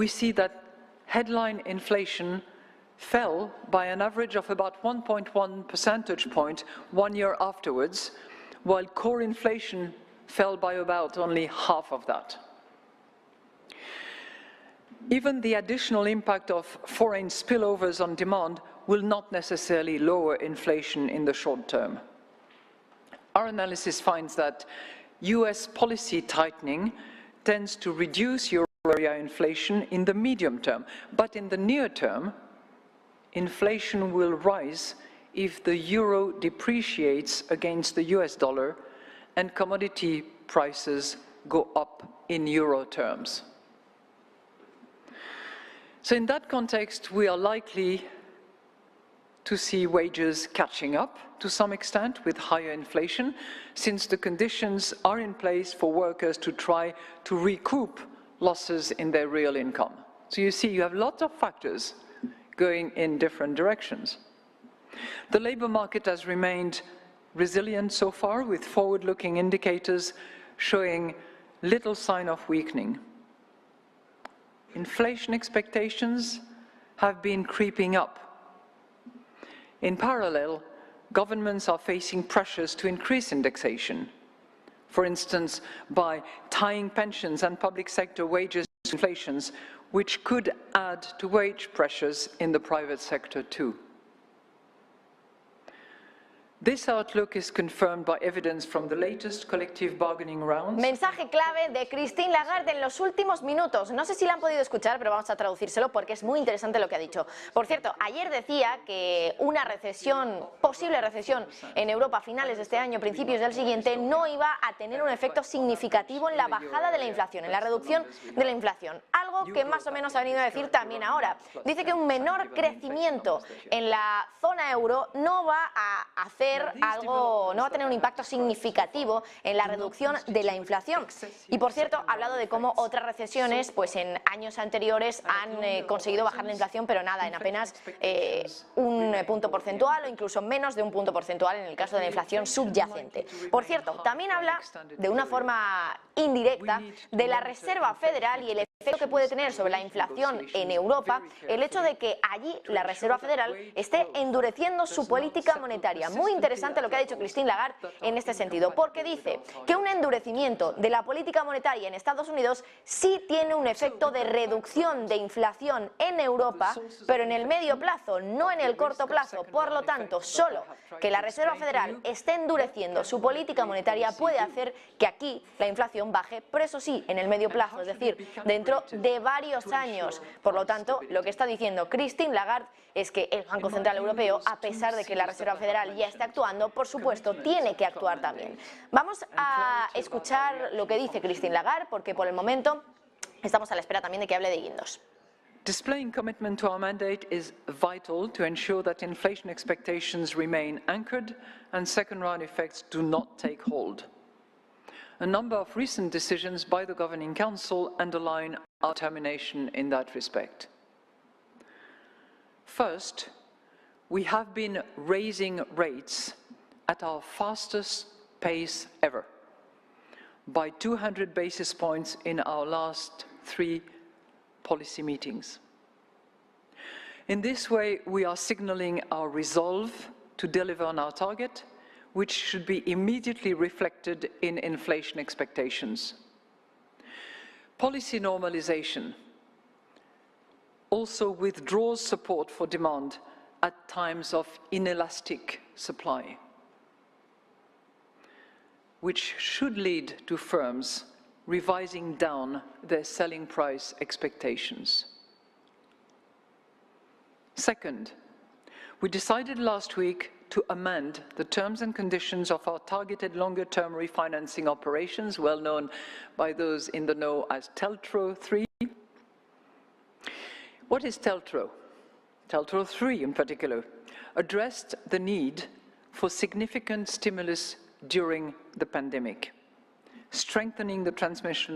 we see that headline inflation fell by an average of about 1.1 percentage point 1 year afterwards, while core inflation fell by about only half of that. Even the additional impact of foreign spillovers on demand will not necessarily lower inflation in the short term. Our analysis finds that US policy tightening tends to reduce euro area inflation in the medium term, but in the near term, inflation will rise if the euro depreciates against the US dollar and commodity prices go up in euro terms. So in that context, we are likely to see wages catching up to some extent with higher inflation, since the conditions are in place for workers to try to recoup losses in their real income. So you see, you have lots of factors going in different directions. The labor market has remained resilient so far, with forward-looking indicators showing little sign of weakening. Inflation expectations have been creeping up. In parallel, governments are facing pressures to increase indexation, for instance, by tying pensions and public sector wages to inflation, which could add to wage pressures in the private sector too. This outlook is confirmed by evidence from the latest collective bargaining rounds. Mensaje clave de Christine Lagarde en los últimos minutos. No sé si la han podido escuchar, pero vamos a traducírselo porque es muy interesante lo que ha dicho. Por cierto, ayer decía que una recesión, posible recesión en Europa a finales de este año, principios del siguiente, no iba a tener un efecto significativo en la bajada de la inflación, en la reducción de la inflación. Algo que más o menos ha venido a decir también ahora. Dice que un menor crecimiento en la zona euro no va a hacer algo, no va a tener un impacto significativo en la reducción de la inflación. Y por cierto, ha hablado de cómo otras recesiones, pues en años anteriores han conseguido bajar la inflación, pero nada, en apenas un punto porcentual o incluso menos de un punto porcentual en el caso de la inflación subyacente. Por cierto, también habla de una forma indirecta de la Reserva Federal y el efecto que puede tener sobre la inflación en Europa el hecho de que allí la Reserva Federal esté endureciendo su política monetaria. Muy interesante lo que ha dicho Christine Lagarde en este sentido, porque dice que un endurecimiento de la política monetaria en Estados Unidos sí tiene un efecto de reducción de inflación en Europa, pero en el medio plazo, no en el corto plazo. Por lo tanto, solo que la Reserva Federal esté endureciendo su política monetaria puede hacer que aquí la inflación baje, pero eso sí, en el medio plazo, es decir, dentro de varios años. Por lo tanto, lo que está diciendo Christine Lagarde es que el Banco Central Europeo, a pesar de que la Reserva Federal ya está actuando, por supuesto, tiene que actuar también. Vamos a escuchar lo que dice Christine Lagarde, porque por el momento estamos a la espera también de que hable de guindos. Displaying commitment to our mandate is vital to ensure that inflation expectations remain anchored and second-round effects do not take hold. A number of recent decisions by the Governing Council underline our determination in that respect. First, we have been raising rates at our fastest pace ever, by 200 basis points in our last 3 policy meetings. In this way, we are signaling our resolve to deliver on our target, which should be immediately reflected in inflation expectations. Policy normalization also withdraws support for demand at times of inelastic supply, which should lead to firms revising down their selling price expectations. Second, we decided last week to amend the terms and conditions of our targeted longer-term refinancing operations, well known by those in the know as TLTRO III. What is TLTRO? TLTRO III, in particular, addressed the need for significant stimulus during the pandemic, strengthening the transmission